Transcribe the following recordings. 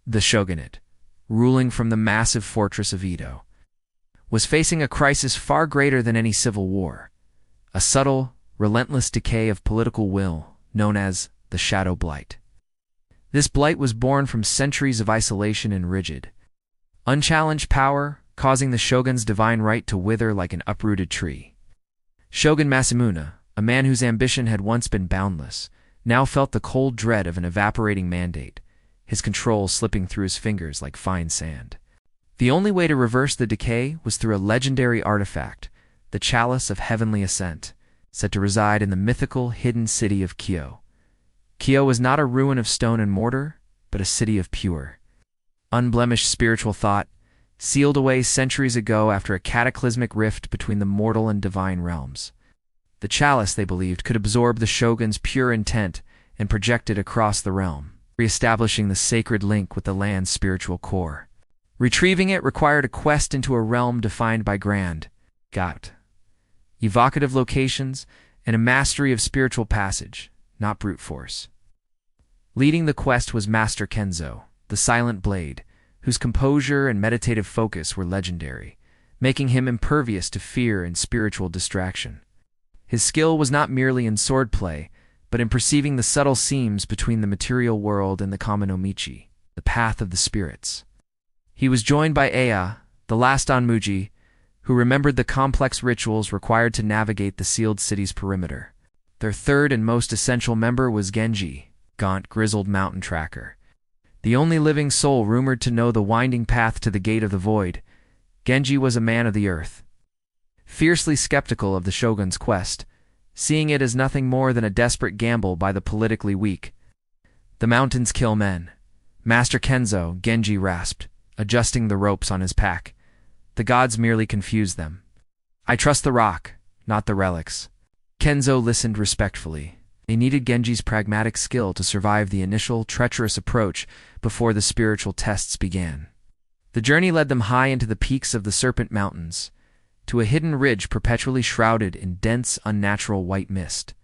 The shogunate, ruling from the massive fortress of Edo, was facing a crisis far greater than any civil war, a subtle, relentless decay of political will known as the Shadow Blight. This blight was born from centuries of isolation and rigid, unchallenged power, causing the shogun's divine right to wither like an uprooted tree. Shogun Masamune, a man whose ambition had once been boundless, now felt the cold dread of an evaporating mandate, his control slipping through his fingers like fine sand. The only way to reverse the decay was through a legendary artifact, the Chalice of Heavenly Ascent, said to reside in the mythical hidden city of Kyo. Kyo was not a ruin of stone and mortar, but a city of pure, unblemished spiritual thought, sealed away centuries ago after a cataclysmic rift between the mortal and divine realms. The chalice, they believed, could absorb the shogun's pure intent and project it across the realm, re-establishing the sacred link with the land's spiritual core. Retrieving it required a quest into a realm defined by grand, evocative locations, and a mastery of spiritual passage, not brute force. Leading the quest was Master Kenzo, the Silent Blade, whose composure and meditative focus were legendary, making him impervious to fear and spiritual distraction. His skill was not merely in swordplay, but in perceiving the subtle seams between the material world and the Kaminomichi, the path of the spirits. He was joined by Aya, the last Onmuji, who remembered the complex rituals required to navigate the sealed city's perimeter. Their third and most essential member was Genji, gaunt, grizzled mountain tracker. The only living soul rumored to know the winding path to the Gate of the Void, Genji was a man of the earth, fiercely skeptical of the shogun's quest, seeing it as nothing more than a desperate gamble by the politically weak. The mountains kill men. Master Kenzo, Genji rasped, adjusting the ropes on his pack. The gods merely confuse them. I trust the rock, not the relics. Kenzo listened respectfully. They needed Genji's pragmatic skill to survive the initial, treacherous approach before the spiritual tests began. The journey led them high into the peaks of the Serpent Mountains, to a hidden ridge perpetually shrouded in dense, unnatural white mist.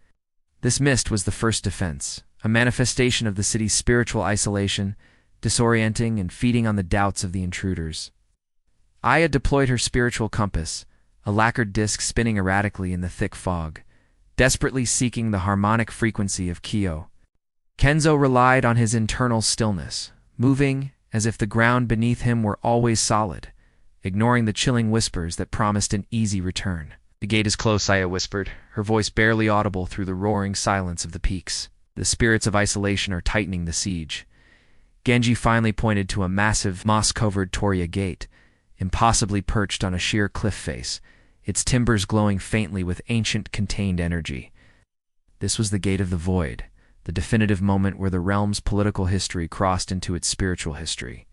This mist was the first defense, a manifestation of the city's spiritual isolation, disorienting and feeding on the doubts of the intruders. Aya deployed her spiritual compass, a lacquered disc spinning erratically in the thick fog, desperately seeking the harmonic frequency of Kyo. Kenzo relied on his internal stillness, moving as if the ground beneath him were always solid, ignoring the chilling whispers that promised an easy return. The gate is close, Aya whispered, her voice barely audible through the roaring silence of the peaks. The spirits of isolation are tightening the siege. Genji finally pointed to a massive, moss-covered toria gate, impossibly perched on a sheer cliff face, its timbers glowing faintly with ancient contained energy. This was the Gate of the Void, the definitive moment where the realm's political history crossed into its spiritual history.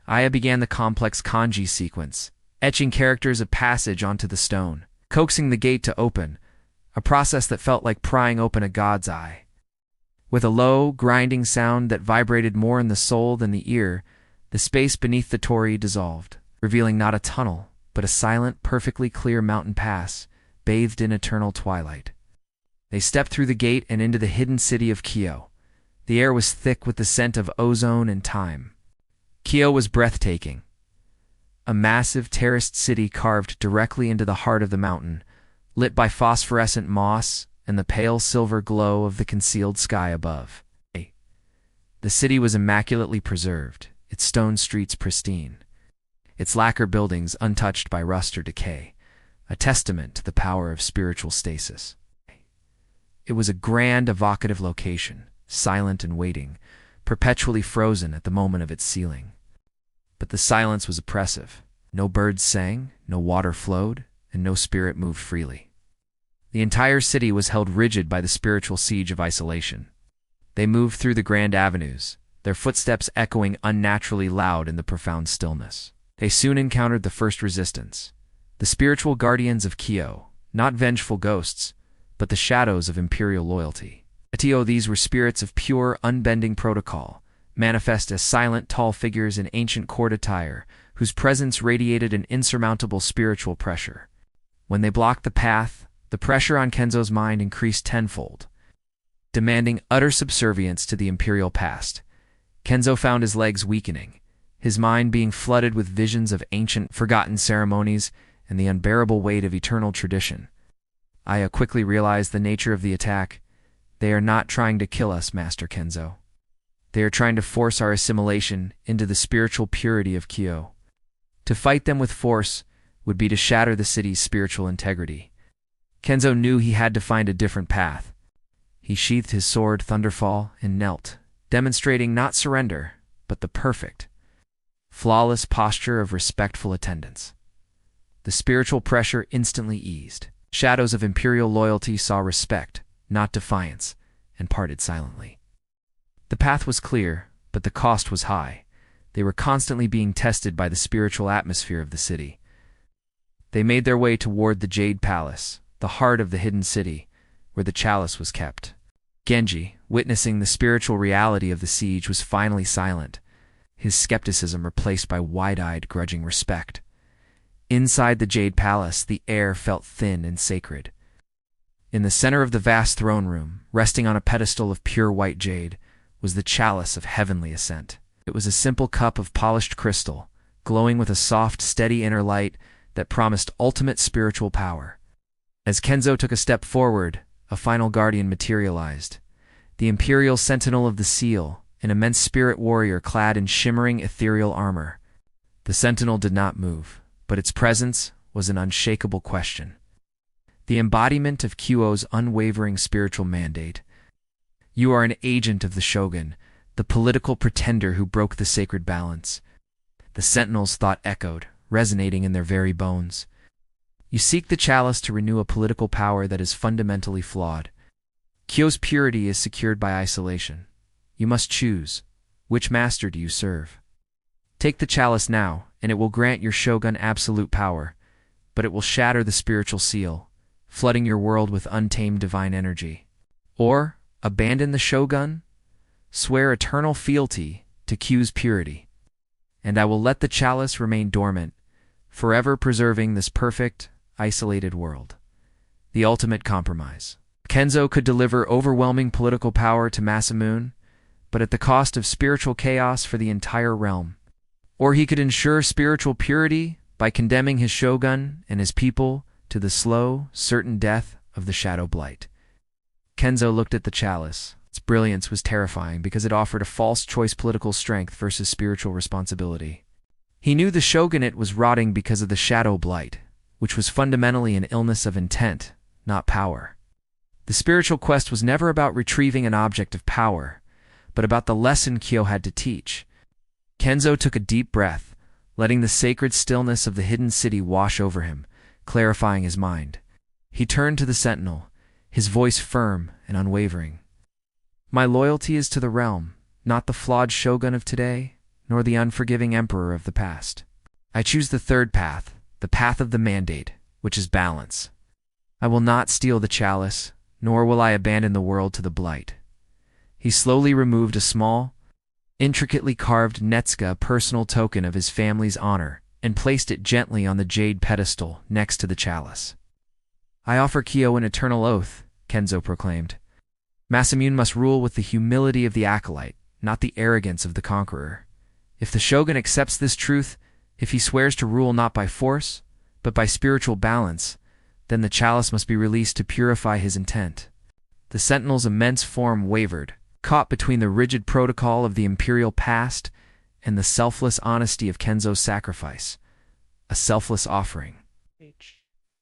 Aya began the complex kanji sequence, etching characters of passage onto the stone, coaxing the gate to open, a process that felt like prying open a god's eye. With a low, grinding sound that vibrated more in the soul than the ear, the space beneath the torii dissolved, revealing not a tunnel, but a silent, perfectly clear mountain pass, bathed in eternal twilight. They stepped through the gate and into the hidden city of Kyo. The air was thick with the scent of ozone and time. Kyo was breathtaking. A massive, terraced city carved directly into the heart of the mountain, lit by phosphorescent moss and the pale silver glow of the concealed sky above. The city was immaculately preserved, its stone streets pristine, its lacquer buildings untouched by rust or decay, a testament to the power of spiritual stasis. It was a grand, evocative location, silent and waiting, perpetually frozen at the moment of its sealing. But the silence was oppressive. No birds sang, no water flowed, and no spirit moved freely. The entire city was held rigid by the spiritual siege of isolation. They moved through the grand avenues, their footsteps echoing unnaturally loud in the profound stillness. They soon encountered the first resistance, the spiritual guardians of Kyo, not vengeful ghosts, but the shadows of imperial loyalty. These were spirits of pure, unbending protocol, manifest as silent, tall figures in ancient court attire, whose presence radiated an insurmountable spiritual pressure. When they blocked the path, the pressure on Kenzo's mind increased tenfold. Demanding utter subservience to the imperial past, Kenzo found his legs weakening, his mind being flooded with visions of ancient, forgotten ceremonies and the unbearable weight of eternal tradition. Aya quickly realized the nature of the attack. They are not trying to kill us, Master Kenzo. They are trying to force our assimilation into the spiritual purity of Kyo. To fight them with force would be to shatter the city's spiritual integrity. Kenzo knew he had to find a different path. He sheathed his sword, Thunderfall, and knelt, demonstrating not surrender, but the perfect, flawless posture of respectful attendance. The spiritual pressure instantly eased. Shadows of imperial loyalty saw respect, not defiance, and parted silently. The path was clear, but the cost was high. They were constantly being tested by the spiritual atmosphere of the city. They made their way toward the Jade Palace, the heart of the hidden city, where the chalice was kept. Genji, witnessing the spiritual reality of the siege, was finally silent, his skepticism replaced by wide-eyed, grudging respect. Inside the Jade Palace, the air felt thin and sacred. In the center of the vast throne room, resting on a pedestal of pure white jade, was the chalice of heavenly ascent. It was a simple cup of polished crystal, glowing with a soft, steady inner light that promised ultimate spiritual power. As Kenzo took a step forward, a final guardian materialized. The Imperial Sentinel of the Seal, an immense spirit warrior clad in shimmering ethereal armor. The Sentinel did not move, but its presence was an unshakable question. The embodiment of Kyo's unwavering spiritual mandate. You are an agent of the Shogun, the political pretender who broke the sacred balance. The Sentinel's thought echoed, resonating in their very bones. You seek the chalice to renew a political power that is fundamentally flawed. Kyo's purity is secured by isolation. You must choose. Which master do you serve? Take the chalice now, and it will grant your Shogun absolute power, but it will shatter the spiritual seal, flooding your world with untamed divine energy. Or, abandon the Shogun, swear eternal fealty to Kyo's purity, and I will let the chalice remain dormant, forever preserving this perfect, isolated world. The ultimate compromise. Kenzo could deliver overwhelming political power to Masamune, but at the cost of spiritual chaos for the entire realm. Or he could ensure spiritual purity by condemning his Shogun and his people to the slow, certain death of the Shadow Blight. Kenzo looked at the chalice. Its brilliance was terrifying because it offered a false choice: political strength versus spiritual responsibility. He knew the shogunate was rotting because of the Shadow Blight, which was fundamentally an illness of intent, not power. The spiritual quest was never about retrieving an object of power, but about the lesson Kyo had to teach. Kenzo took a deep breath, letting the sacred stillness of the hidden city wash over him, clarifying his mind. He turned to the sentinel, his voice firm and unwavering. My loyalty is to the realm, not the flawed shogun of today, nor the unforgiving emperor of the past. I choose the third path, the path of the mandate, which is balance. I will not steal the chalice, nor will I abandon the world to the blight. He slowly removed a small, intricately carved Netsuka personal token of his family's honor and placed it gently on the jade pedestal next to the chalice. I offer Kyo an eternal oath, Kenzo proclaimed. Masamune must rule with the humility of the acolyte, not the arrogance of the conqueror. If the shogun accepts this truth, if he swears to rule not by force, but by spiritual balance, then the chalice must be released to purify his intent. The sentinel's immense form wavered, caught between the rigid protocol of the imperial past and the selfless honesty of Kenzo's sacrifice. A selfless offering.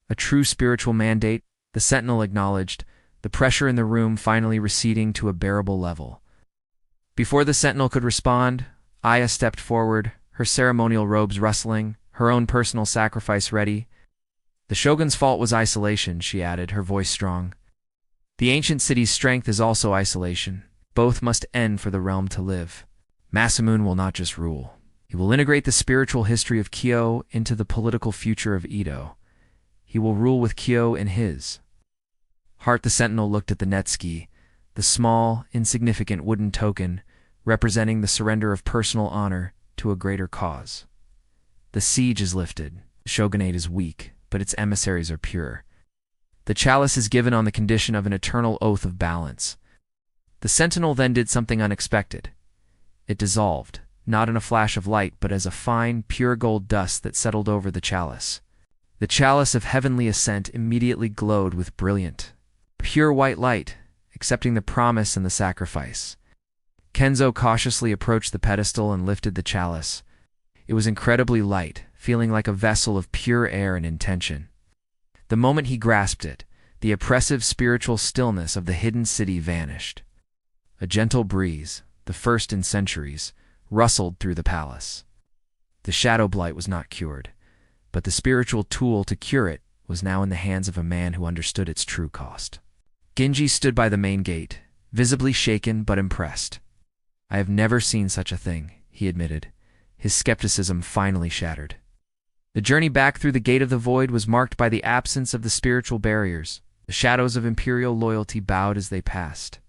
A true spiritual mandate, the sentinel acknowledged, the pressure in the room finally receding to a bearable level. Before the sentinel could respond, Aya stepped forward, her ceremonial robes rustling, her own personal sacrifice ready. The shogun's fault was isolation, she added, her voice strong. The ancient city's strength is also isolation. Both must end for the realm to live. Masamune will not just rule. He will integrate the spiritual history of Kyo into the political future of Edo. He will rule with Kyo in his heart. The sentinel looked at the Netsuki, the small, insignificant wooden token representing the surrender of personal honor to a greater cause. The siege is lifted. The shogunate is weak, but its emissaries are pure. The chalice is given on the condition of an eternal oath of balance. The sentinel then did something unexpected. It dissolved, not in a flash of light, but as a fine, pure gold dust that settled over the chalice. The chalice of heavenly ascent immediately glowed with brilliant, pure white light, accepting the promise and the sacrifice. Kenzo cautiously approached the pedestal and lifted the chalice. It was incredibly light, feeling like a vessel of pure air and intention. The moment he grasped it, the oppressive spiritual stillness of the hidden city vanished. A gentle breeze, the first in centuries, rustled through the palace. The shadow blight was not cured, but the spiritual tool to cure it was now in the hands of a man who understood its true cost. Genji stood by the main gate, visibly shaken but impressed. "I have never seen such a thing," he admitted, his skepticism finally shattered. The journey back through the Gate of the Void was marked by the absence of the spiritual barriers. The shadows of imperial loyalty bowed as they passed.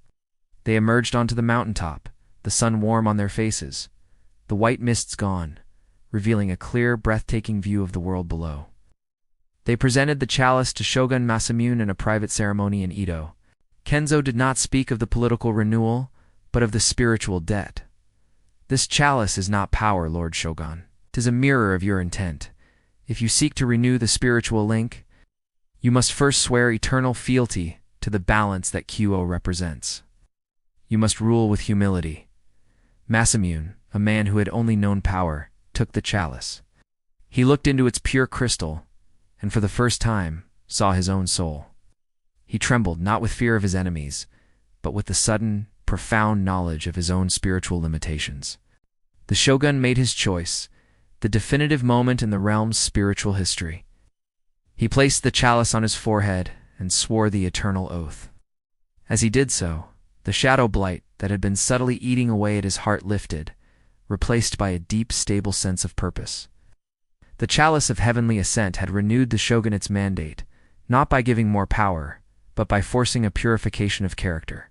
They emerged onto the mountaintop, the sun warm on their faces, the white mists gone, revealing a clear, breathtaking view of the world below. They presented the chalice to Shogun Masamune in a private ceremony in Edo. Kenzo did not speak of the political renewal, but of the spiritual debt. "This chalice is not power, Lord Shogun. 'Tis a mirror of your intent. If you seek to renew the spiritual link, you must first swear eternal fealty to the balance that Kyo represents. You must rule with humility." Masamune, a man who had only known power, took the chalice. He looked into its pure crystal, and for the first time saw his own soul. He trembled not with fear of his enemies, but with the sudden, profound knowledge of his own spiritual limitations. The Shogun made his choice, the definitive moment in the realm's spiritual history. He placed the chalice on his forehead and swore the eternal oath. As he did so, the shadow blight that had been subtly eating away at his heart lifted, replaced by a deep, stable sense of purpose. The chalice of heavenly ascent had renewed the shogunate's mandate, not by giving more power, but by forcing a purification of character.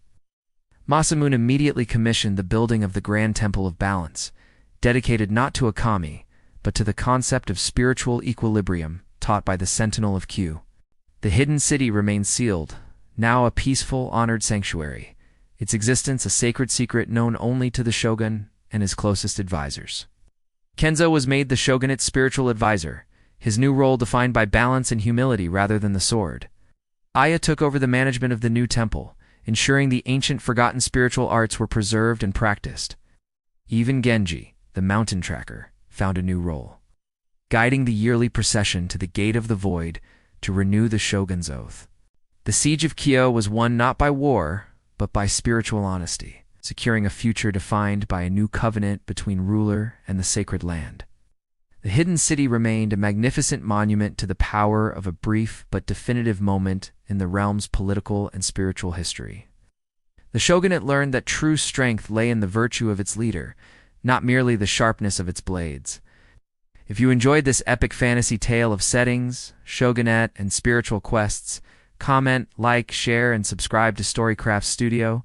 Masamune immediately commissioned the building of the Grand Temple of Balance, dedicated not to a kami, but to the concept of spiritual equilibrium taught by the Sentinel of Q. The hidden city remained sealed, now a peaceful, honored sanctuary, its existence a sacred secret known only to the shogun and his closest advisors. Kenzo was made the shogunate's spiritual advisor, his new role defined by balance and humility rather than the sword. Aya took over the management of the new temple, ensuring the ancient forgotten spiritual arts were preserved and practiced. Even Genji, the mountain tracker, found a new role, guiding the yearly procession to the Gate of the Void to renew the shogun's oath. The siege of Kyo was won not by war, but by spiritual honesty, securing a future defined by a new covenant between ruler and the sacred land. The hidden city remained a magnificent monument to the power of a brief but definitive moment in the realm's political and spiritual history. The shogunate learned that true strength lay in the virtue of its leader, not merely the sharpness of its blades. If you enjoyed this epic fantasy tale of settings, shogunate, and spiritual quests, comment, like, share, and subscribe to Storycraft Studio.